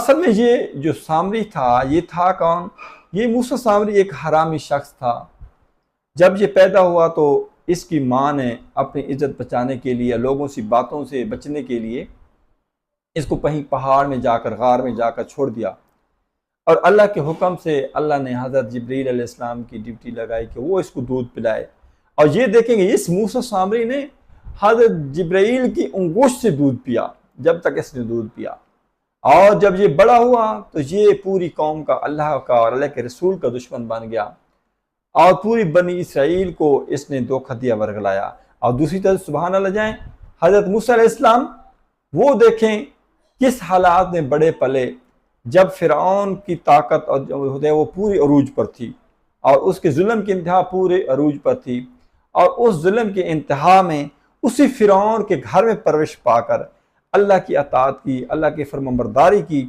असल में ये जो सामरी था, ये था कौन? ये मूसा सामरी एक हरामी शख्स था। जब ये पैदा हुआ तो इसकी माँ ने अपनी इज्जत बचाने के लिए, लोगों सी बातों से बचने के लिए इसको कहीं पहाड़ में जाकर, गार में जाकर छोड़ दिया। और अल्लाह के हुक्म से अल्लाह ने हज़रत जिब्रील अलैहिस्सलाम की ड्यूटी लगाई कि वो इसको दूध पिलाए। और ये देखेंगे इस मूसा सामरी ने हज़रत जिब्रील की अंगूठ से दूध पिया, जब तक इसने दूध पिया। और जब ये बड़ा हुआ तो ये पूरी कौम का, अल्लाह का और अल्लाह के रसूल का दुश्मन बन गया और पूरी बनी इसराइल को इसने धोखा दिया, वर्गलाया। और दूसरी तरफ सुभान अल्लाह जाएं, हज़रत मूसा अलैहिस्सलाम वो देखें किस हालात में बड़े पले, जब फ़िरऔन की ताकत और वो पूरी अरूज पर थी और उसके जुल्म की इंतहा पूरे अरूज पर थी। और उस जुल्म के इंतहा में उसी फ़िरऔन के घर में परवरिश पाकर अल्लाह की अताअत की, अल्लाह की फरमाबरदारी की